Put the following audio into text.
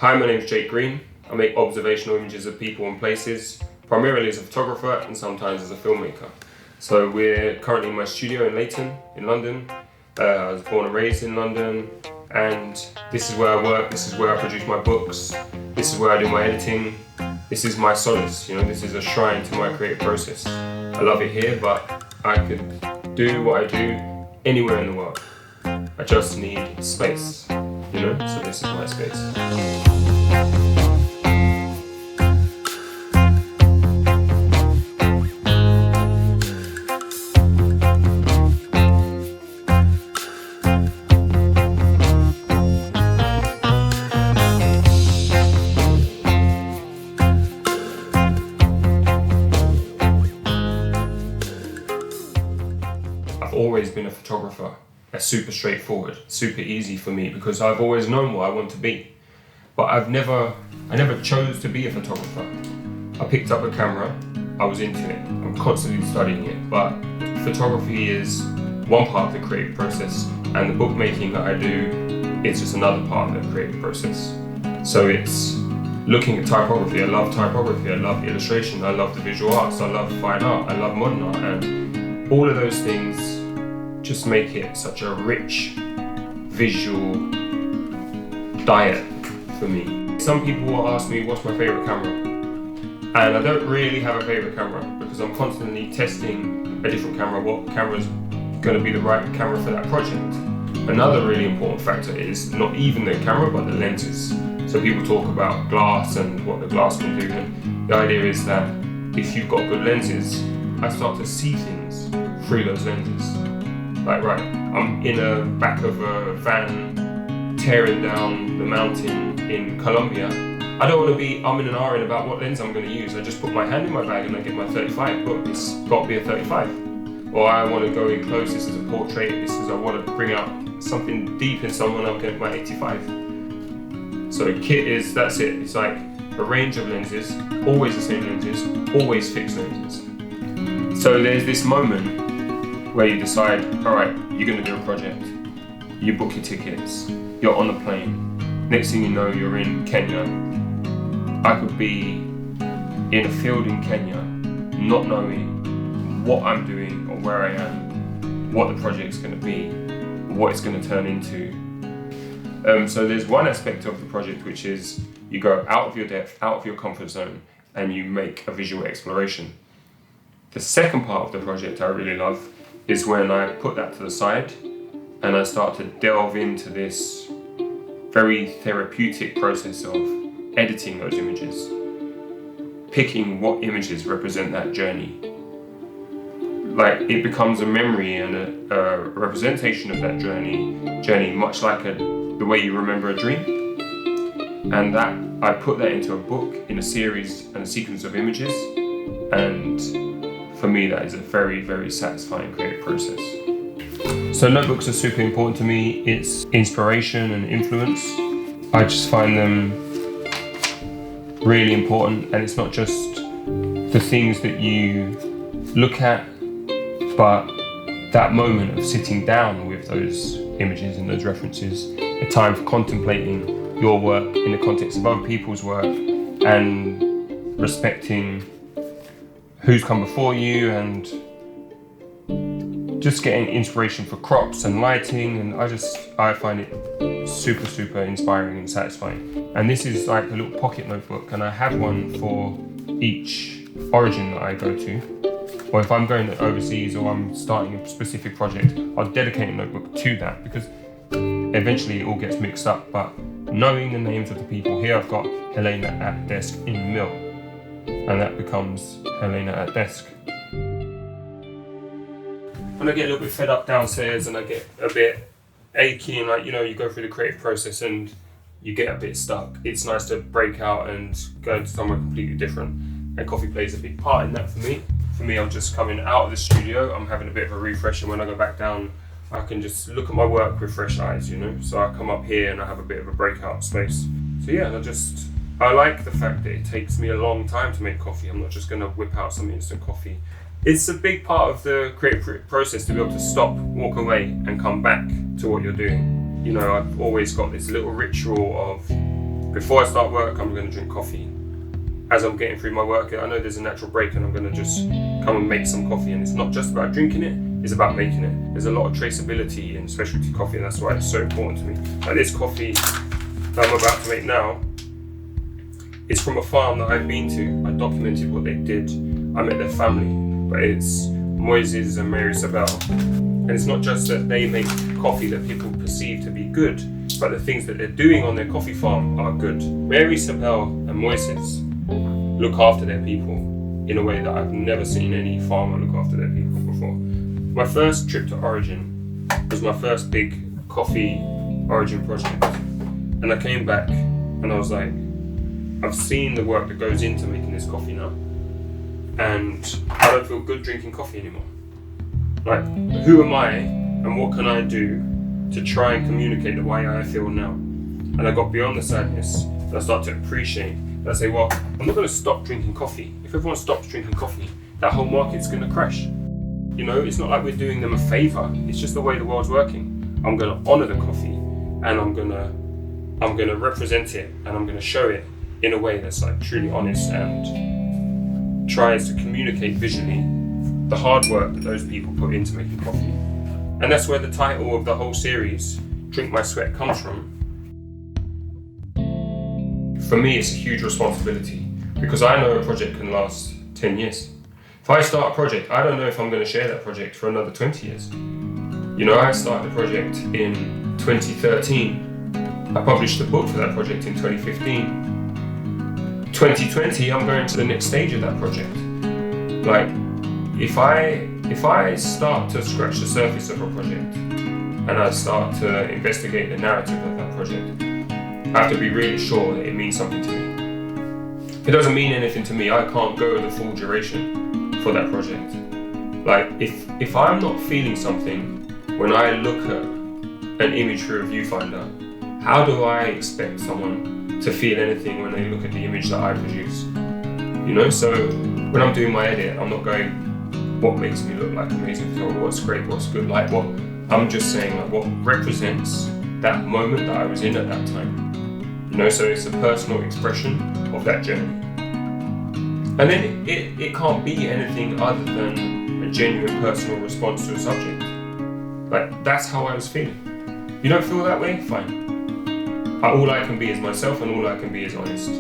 Hi, my name is Jake Green. I make observational images of people and places, primarily as a photographer and sometimes as a filmmaker. So we're currently in my studio in Leyton, in London. I was born and raised in London, and this is where I work, this is where I produce my books, this is where I do my editing. This is my solace, this is a shrine to my creative process. I love it here, but I could do what I do anywhere in the world. I just need space, so this is my space. I've always been a photographer. It's super straightforward, super easy for me because I've always known what I want to be. But I never chose to be a photographer. I picked up a camera, I was into it. I'm constantly studying it, but photography is one part of the creative process, and the bookmaking that I do is just another part of the creative process. So it's looking at typography. I love typography, I love illustration, I love the visual arts, I love fine art, I love modern art, and all of those things just make it such a rich visual diet for me. Some people will ask me what's my favourite camera, and I don't really have a favourite camera because I'm constantly testing a different camera, what camera's going to be the right camera for that project. Another really important factor is not even the camera but the lenses. So people talk about glass and what the glass can do, and the idea is that if you've got good lenses, I start to see things through those lenses. Like, right, I'm in the back of a van tearing down the mountain in Colombia. I don't want to be umming and ahhing about what lens I'm going to use. I just put my hand in my bag and I get my 35. Look, it's got to be a 35. Or I want to go in close, this is a portrait, this is I want to bring out something deep in someone, I'll get my 85. So kit is, that's it. It's like a range of lenses, always the same lenses, always fixed lenses. So there's this moment where you decide, all right, you're going to do a project. You book your tickets, you're on the plane. Next thing you know, you're in Kenya. I could be in a field in Kenya, not knowing what I'm doing or where I am, what the project's going to be, what it's going to turn into. So there's one aspect of the project which is you go out of your depth, out of your comfort zone, and you make a visual exploration. The second part of the project I really love is when I put that to the side and I start to delve into this very therapeutic process of editing those images, picking what images represent that journey. Like, it becomes a memory and a representation of that journey, much like the way you remember a dream. And that I put that into a book in a series and a sequence of images, and for me, that is a very, very satisfying creative process. So notebooks are super important to me. It's inspiration and influence. I just find them really important, and it's not just the things that you look at, but that moment of sitting down with those images and those references, a time for contemplating your work in the context of other people's work and respecting who's come before you, and just getting inspiration for crops and lighting, and I find it super, super inspiring and satisfying. And this is like a little pocket notebook, and I have one for each origin that I go to. Or if I'm going overseas or I'm starting a specific project, I'll dedicate a notebook to that, because eventually it all gets mixed up. But knowing the names of the people, here I've got Helena at desk in Mill, and that becomes Helena at desk. When I get a little bit fed up downstairs and I get a bit achy and you go through the creative process and you get a bit stuck, it's nice to break out and go into somewhere completely different. And coffee plays a big part in that for me. For me, I'm just coming out of the studio, I'm having a bit of a refresh, and when I go back down, I can just look at my work with fresh eyes, So I come up here and I have a bit of a breakout space. So yeah, I like the fact that it takes me a long time to make coffee. I'm not just going to whip out some instant coffee. It's a big part of the creative process to be able to stop, walk away, and come back to what you're doing. I've always got this little ritual of before I start work, I'm going to drink coffee. As I'm getting through my work, I know there's a natural break and I'm going to just come and make some coffee. And it's not just about drinking it, it's about making it. There's a lot of traceability in specialty coffee, and that's why it's so important to me. Like this coffee that I'm about to make now, it's from a farm that I've been to. I documented what they did. I met their family, but it's Moises and Mary Sabel. And it's not just that they make coffee that people perceive to be good, but the things that they're doing on their coffee farm are good. Mary Sabel and Moises look after their people in a way that I've never seen any farmer look after their people before. My first trip to Origin was my first big coffee Origin project. And I came back and I was like, I've seen the work that goes into making this coffee now. And I don't feel good drinking coffee anymore. Like, who am I and what can I do to try and communicate the way I feel now? And I got beyond the sadness and I started to appreciate. And I say, well, I'm not going to stop drinking coffee. If everyone stops drinking coffee, that whole market's going to crash. You know, it's not like we're doing them a favor. It's just the way the world's working. I'm going to honor the coffee, and I'm going to represent it, and I'm going to show it in a way that's like truly honest and tries to communicate visually the hard work that those people put into making coffee. And that's where the title of the whole series, Drink My Sweat, comes from. For me, it's a huge responsibility because I know a project can last 10 years. If I start a project, I don't know if I'm going to share that project for another 20 years. You know, I started the project in 2013. I published a book for that project in 2015. 2020, I'm going to the next stage of that project. Like, if I start to scratch the surface of a project and I start to investigate the narrative of that project, I have to be really sure that it means something to me. If it doesn't mean anything to me, I can't go the full duration for that project. Like, if I'm not feeling something when I look at an image through a viewfinder, how do I expect someone to feel anything when they look at the image that I produce? You know, so when I'm doing my edit, I'm not going, what makes me look like amazing film, what's great, what's good, like what, I'm just saying like what represents that moment that I was in at that time. You know, so it's a personal expression of that journey. And then it can't be anything other than a genuine personal response to a subject. Like, that's how I was feeling. You don't feel that way? Fine. All I can be is myself and all I can be is honest.